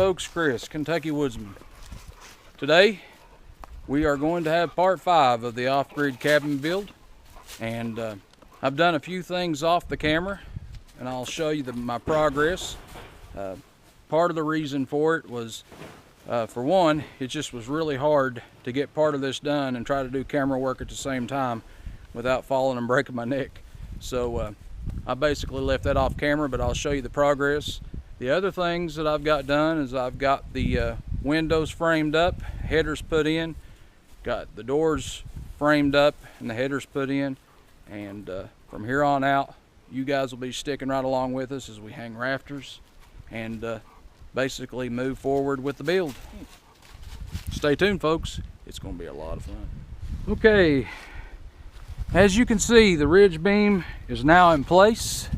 Stokes Chris, Kentucky Woodsman. Today we are going to have part 5 of the off-grid cabin build, and I've done a few things off the camera and I'll show you my progress. Part of the reason for it was for one, it just was really hard to get part of this done and try to do camera work at the same time without falling and breaking my neck. So I basically left that off camera, but I'll show you the progress. The other things that I've got done is I've got the windows framed up, headers put in, got the doors framed up and the headers put in, and from here on out you guys will be sticking right along with us as we hang rafters and basically move forward with the build. Stay tuned, folks. It's going to be a lot of fun. Okay, as you can see, the ridge beam is now in place.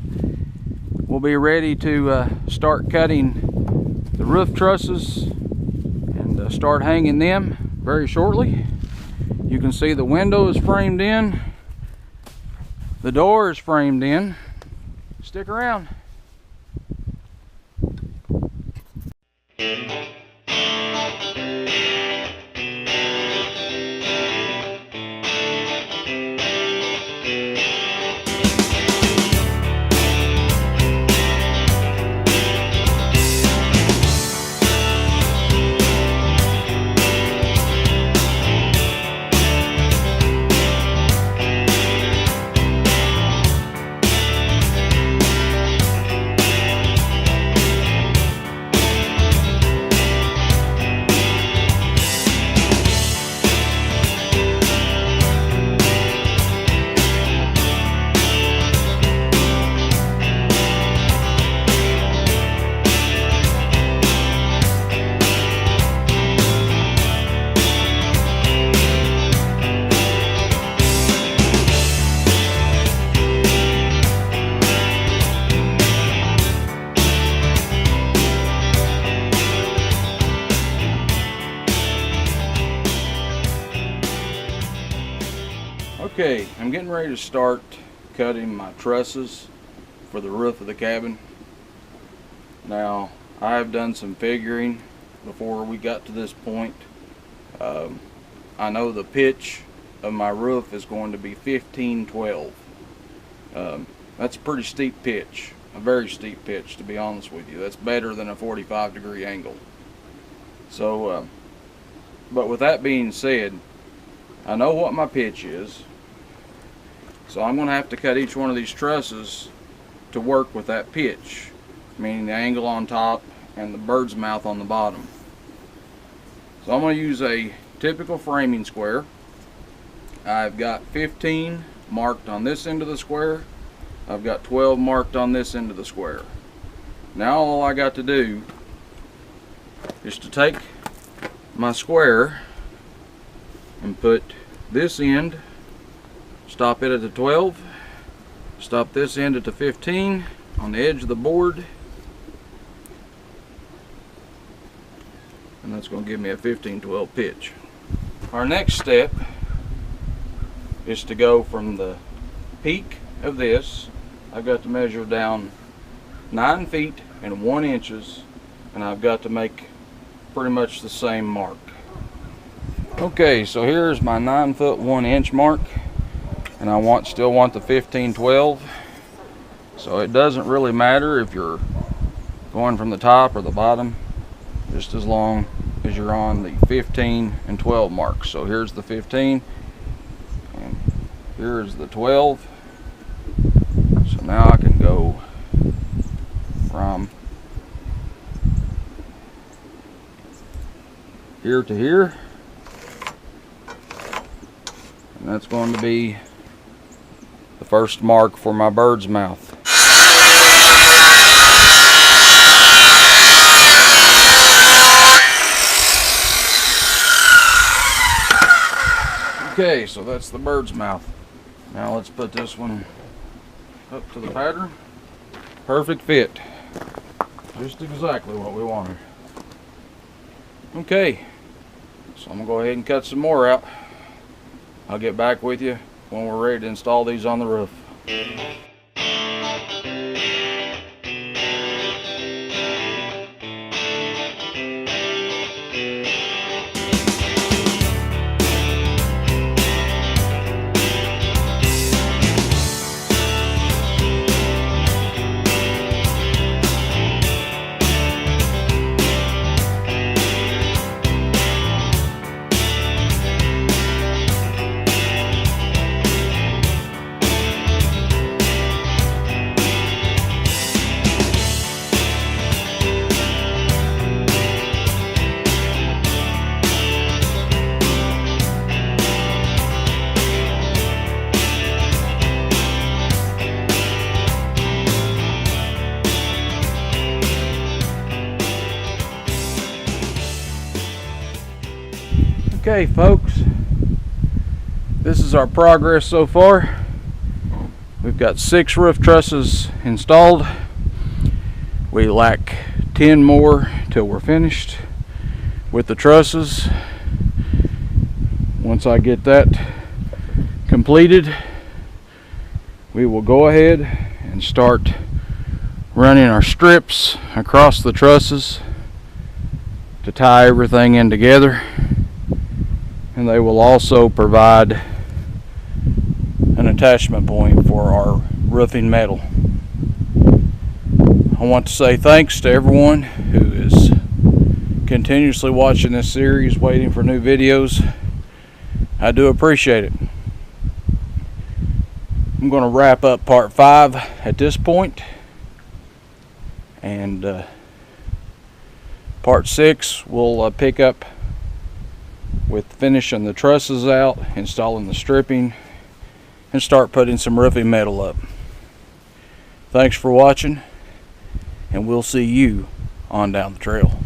We'll be ready to start cutting the roof trusses and start hanging them very shortly. You can see the window is framed in, the door is framed in. Stick around. Okay, I'm getting ready to start cutting my trusses for the roof of the cabin. Now, I've done some figuring before we got to this point. I know the pitch of my roof is going to be 15-12. That's a pretty steep pitch, a very steep pitch, to be honest with you. That's better than a 45-degree angle. So, but with that being said, I know what my pitch is. So I'm going to have to cut each one of these trusses to work with that pitch, meaning the angle on top and the bird's mouth on the bottom. So I'm going to use a typical framing square. I've got 15 marked on this end of the square. I've got 12 marked on this end of the square. Now all I got to do is to take my square and put this end, stop it at the 12, stop this end at the 15 on the edge of the board, and that's going to give me a 15-12 pitch. Our next step is to go from the peak of this. I've got to measure down 9 feet and 1 inches, and I've got to make pretty much the same mark. Okay, so here's my 9 foot 1 inch mark, and I still want the 15-12. So it doesn't really matter if you're going from the top or the bottom, just as long as you're on the 15 and 12 marks. So here's the 15 and here's the 12. So now I can go from here to here, and that's going to be the first mark for my bird's mouth. Okay, so that's the bird's mouth. Now let's put this one up to the pattern. Perfect fit. Just exactly what we wanted. Okay, so I'm gonna go ahead and cut some more out. I'll get back with you when we're ready to install these on the roof. Okay folks, this is our progress so far. We've got 6 roof trusses installed. We lack 10 more till we're finished with the trusses. Once I get that completed, we will go ahead and start running our strips across the trusses to tie everything in together, and they will also provide an attachment point for our roofing metal. I want to say thanks to everyone who is continuously watching this series, waiting for new videos. I do appreciate it. I'm going to wrap up part 5 at this point, and part 6 we'll pick up with finishing the trusses out, installing the stripping, and start putting some roofing metal up. Thanks for watching, and we'll see you on down the trail.